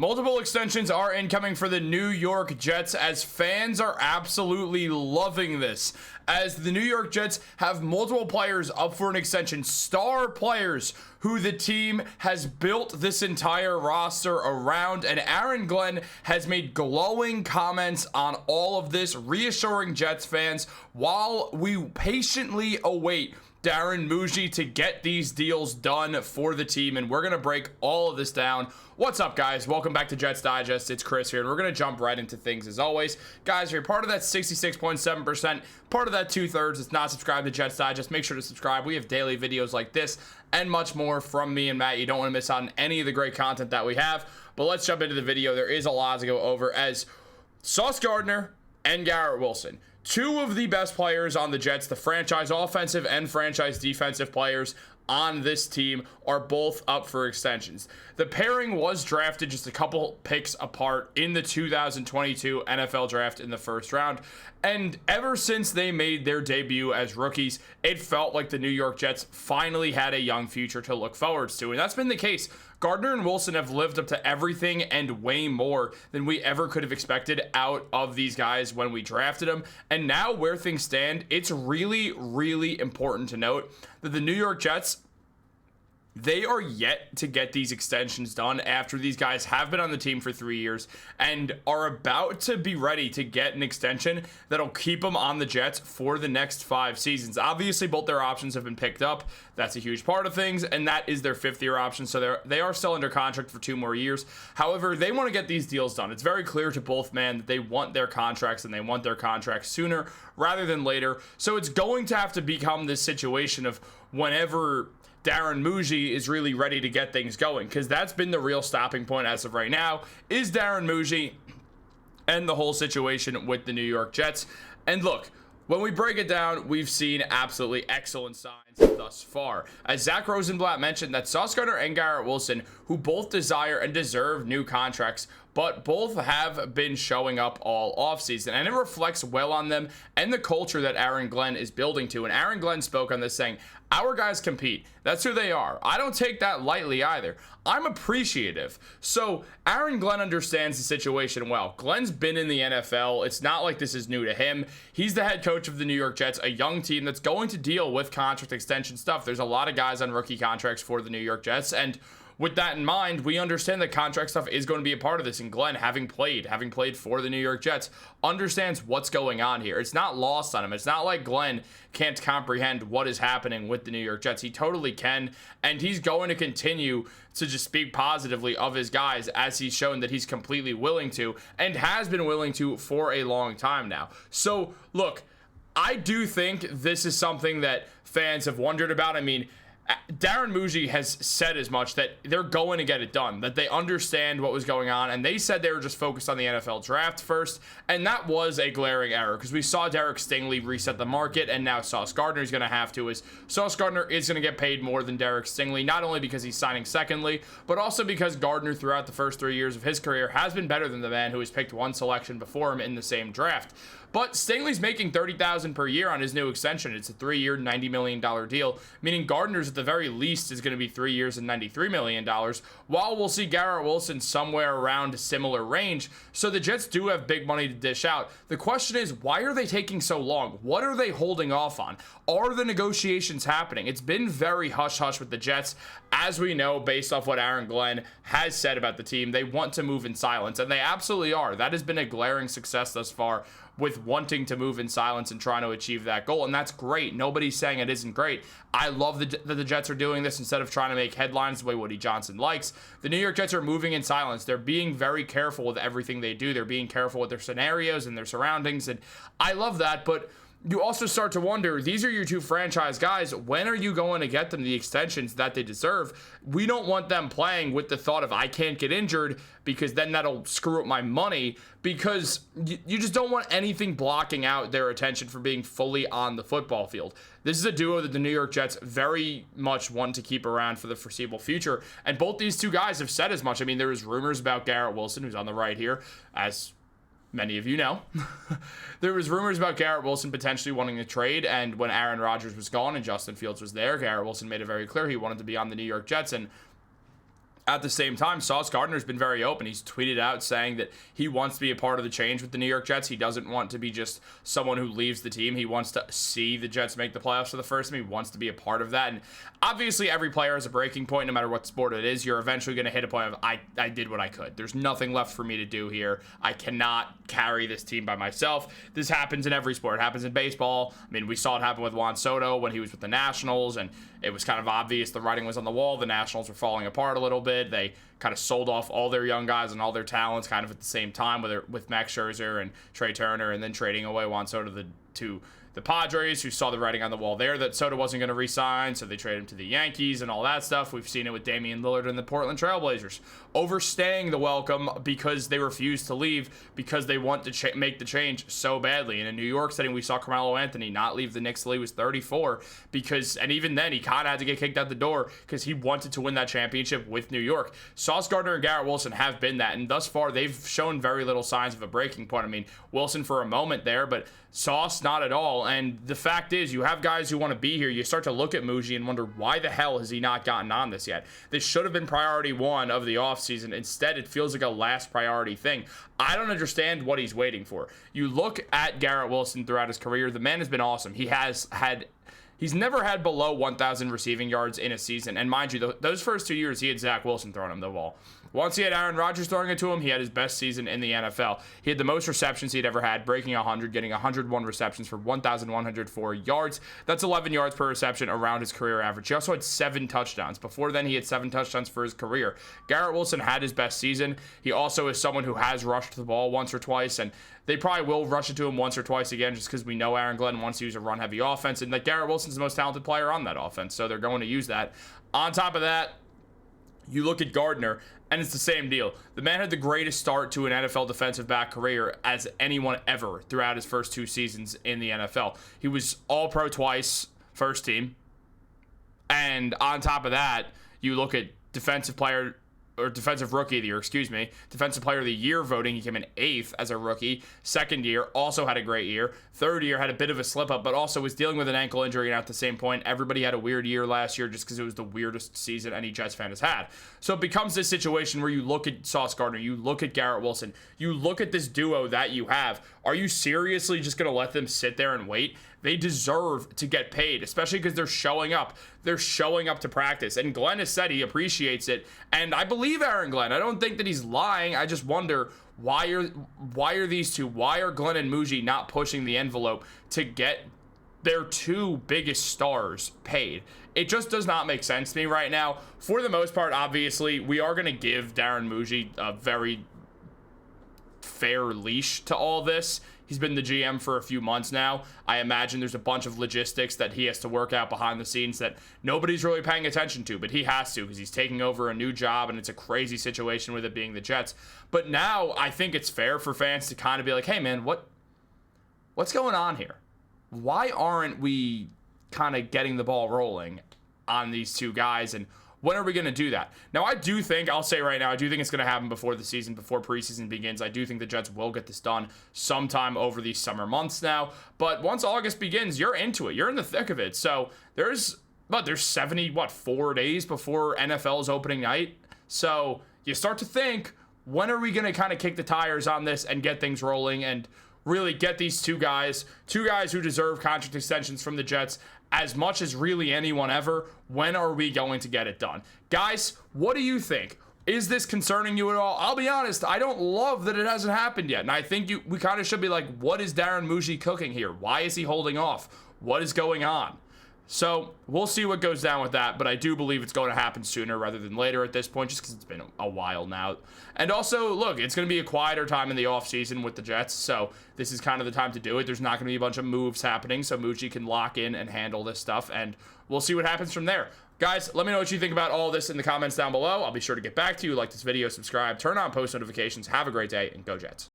Multiple extensions are incoming for the New York Jets as fans are absolutely loving this. As the New York Jets have multiple players up for an extension, star players who the team has built this entire roster around, and Aaron Glenn has made glowing comments on all of this, reassuring Jets fans while we patiently await Darren Mougey to get these deals done for the team, and we're going to break all of this down. What's up, guys? Welcome back to Jets Digest. It's Chris here, and we're going to jump right into things as always. Guys, if you're part of that 66.7%, part of that 2/3 that's not subscribed to Jets Digest, make sure to subscribe. We have daily videos like this and much more from me and Matt. You don't want to miss out on any of the great content that we have, but let's jump into the video. There is a lot to go over as Sauce Gardner and Garrett Wilson, two of the best players on the Jets, the franchise offensive and franchise defensive players on this team, are both up for extensions. The pairing was drafted just a couple picks apart in the 2022 NFL draft in the first round, and ever since they made their debut as rookies, it felt like the New York Jets finally had a young future to look forwards to, and that's been the case. Gardner and Wilson have lived up to everything and way more than we ever could have expected out of these guys when we drafted them. And now where things stand, it's really, really important to note that the New York Jets, they are yet to get these extensions done after these guys have been on the team for 3 years and are about to be ready to get an extension that'll keep them on the Jets for the next 5 seasons. Obviously, both their options have been picked up. That's a huge part of things, and that is their 5th-year option, so they are still under contract for 2 more years. However, they want to get these deals done. It's very clear to both men that they want their contracts, and they want their contracts sooner rather than later. So it's going to have to become this situation of whenever Darren Mougey is really ready to get things going, because that's been the real stopping point as of right now, is Darren Mougey and the whole situation with the New York Jets. And look, when we break it down, we've seen absolutely excellent signs thus far. As Zach Rosenblatt mentioned, that Sauce Gardner and Garrett Wilson, who both desire and deserve new contracts, but both have been showing up all offseason, and it reflects well on them and the culture that Aaron Glenn is building to. And Aaron Glenn spoke on this saying, "Our guys compete. That's who they are. I don't take that lightly either. I'm appreciative." So Aaron Glenn understands the situation well. Glenn's been in the NFL. It's not like this is new to him. He's the head coach of the New York Jets, a young team that's going to deal with contract extension stuff. There's a lot of guys on rookie contracts for the New York Jets, and with that in mind, we understand that contract stuff is going to be a part of this, and Glenn, having played for the New York Jets, understands what's going on here. It's not lost on him. It's not like Glenn can't comprehend what is happening with the New York Jets. He totally can, and he's going to continue to just speak positively of his guys, as he's shown that he's completely willing to, and has been willing to for a long time now. So, look, I do think this is something that fans have wondered about. I mean, Darren Mougey has said as much, that they're going to get it done, that they understand what was going on, and they said they were just focused on the NFL draft first, and that was a glaring error, because we saw Derek Stingley reset the market, and now Sauce Gardner is going to have to, as Sauce Gardner is going to get paid more than Derek Stingley, not only because he's signing secondly, but also because Gardner throughout the first 3 years of his career has been better than the man who was picked one selection before him in the same draft. But Stingley's making $30,000 per year on his new extension. It's a 3-year, $90 million deal, meaning Gardner's at the very least is going to be 3 years and $93 million, while we'll see Garrett Wilson somewhere around a similar range. So the Jets do have big money to dish out. The question is, why are they taking so long? What are they holding off on? Are the negotiations happening? It's been very hush-hush with the Jets, as we know, based off what Aaron Glenn has said about the team. They want to move in silence, and they absolutely are. That has been a glaring success thus far, with wanting to move in silence and trying to achieve that goal, and that's great. Nobody's saying it isn't great. I love that the Jets are doing this instead of trying to make headlines the way Woody Johnson likes. The New York Jets are moving in silence. They're being very careful with everything they do. They're being careful with their scenarios and their surroundings, and I love that, but you also start to wonder, these are your two franchise guys. When are you going to get them the extensions that they deserve? We don't want them playing with the thought of, I can't get injured, because then that'll screw up my money, because you just don't want anything blocking out their attention from being fully on the football field. This is a duo that the New York Jets very much want to keep around for the foreseeable future, and both these two guys have said as much. I mean, there was rumors about Garrett Wilson, who's on the right here, as many of you know. There was rumors about Garrett Wilson potentially wanting to trade, and when Aaron Rodgers was gone and Justin Fields was there, Garrett Wilson made it very clear he wanted to be on the New York Jets, and At the same time, Sauce Gardner has been very open. He's tweeted out saying that he wants to be a part of the change with the New York Jets. He doesn't want to be just someone who leaves the team. He wants to see the Jets make the playoffs for the first time. He wants to be a part of that. And obviously, every player has a breaking point, no matter what sport it is. You're eventually going to hit a point of, I did what I could. There's nothing left for me to do here. I cannot carry this team by myself. This happens in every sport. It happens in baseball. I mean, we saw it happen with Juan Soto when he was with the Nationals, and it was kind of obvious the writing was on the wall. The Nationals were falling apart a little bit. They kind of sold off all their young guys and all their talents kind of at the same time with Max Scherzer and Trey Turner, and then trading away Juan Soto to the Padres, who saw the writing on the wall there that Soto wasn't going to re-sign, so they traded him to the Yankees and all that stuff. We've seen it with Damian Lillard and the Portland Trailblazers, overstaying the welcome because they refuse to leave because they want to make the change so badly. In a New York setting, we saw Carmelo Anthony not leave the Knicks till he was 34 and even then, he kind of had to get kicked out the door because he wanted to win that championship with New York. Sauce Gardner and Garrett Wilson have been that, and thus far, they've shown very little signs of a breaking point. I mean, Wilson for a moment there, but Sauce not at all. And the fact is, you have guys who want to be here. You start to look at Mougey and wonder, why the hell has he not gotten on this yet? This should have been priority one of the offseason. Instead, it feels like a last priority thing. I don't understand what he's waiting for. You look at Garrett Wilson throughout his career, the man has been awesome. He's never had below 1,000 receiving yards in a season. And mind you, those first 2 years, he had Zach Wilson throwing him the ball. Once he had Aaron Rodgers throwing it to him, he had his best season in the NFL. He had the most receptions he'd ever had, breaking 100, getting 101 receptions for 1,104 yards. That's 11 yards per reception around his career average. He also had 7 touchdowns. Before then, he had 7 touchdowns for his career. Garrett Wilson had his best season. He also is someone who has rushed the ball once or twice, and they probably will rush it to him once or twice again just because we know Aaron Glenn wants to use a run-heavy offense, and that Garrett Wilson's the most talented player on that offense, so they're going to use that. On top of that, you look at Gardner, and it's the same deal. The man had the greatest start to an NFL defensive back career as anyone ever throughout his first 2 seasons in the NFL. He was All-Pro twice, first team. And on top of that, you look at defensive rookie of the year, defensive player of the year voting. He came in 8th as a rookie. Second year, also had a great year. Third year, had a bit of a slip up, but also was dealing with an ankle injury. And at the same point, everybody had a weird year last year just because it was the weirdest season any Jets fan has had. So it becomes this situation where you look at Sauce Gardner, you look at Garrett Wilson, you look at this duo that you have. Are you seriously just going to let them sit there and wait? They deserve to get paid, especially because they're showing up. They're showing up to practice. And Glenn has said he appreciates it. And I believe Aaron Glenn. I don't think that he's lying. I just wonder, why are these two, why are Glenn and Mougey not pushing the envelope to get their 2 biggest stars paid? It just does not make sense to me right now. For the most part, obviously, we are going to give Darren Mougey a very fair leash to all this. He's been the GM for a few months now. I imagine there's a bunch of logistics that he has to work out behind the scenes that nobody's really paying attention to, but he has to because he's taking over a new job, and it's a crazy situation with it being the Jets. But now I think it's fair for fans to kind of be like, hey, man, what's going on here? Why aren't we kind of getting the ball rolling on these 2 guys, and when are we going to do that? Now, I'll say right now, I do think it's going to happen before the season, before preseason begins. I do think the Jets will get this done sometime over these summer months now. But once August begins, you're into it. You're in the thick of it. So there's 4 days before NFL's opening night. So you start to think, when are we going to kind of kick the tires on this and get things rolling and really get these 2 guys who deserve contract extensions from the Jets as much as really anyone ever? When are we going to get it done? Guys, what do you think? Is this concerning you at all? I'll be honest, I don't love that it hasn't happened yet. And I think we kind of should be like, what is Darren Mougey cooking here? Why is he holding off? What is going on? So we'll see what goes down with that, but I do believe it's going to happen sooner rather than later at this point, just because it's been a while now. And also, look, it's going to be a quieter time in the offseason with the Jets, so this is kind of the time to do it. There's not going to be a bunch of moves happening, so Mougey can lock in and handle this stuff, and we'll see what happens from there. Guys, let me know what you think about all this in the comments down below. I'll be sure to get back to you. Like this video, subscribe, turn on post notifications. Have a great day, and go Jets.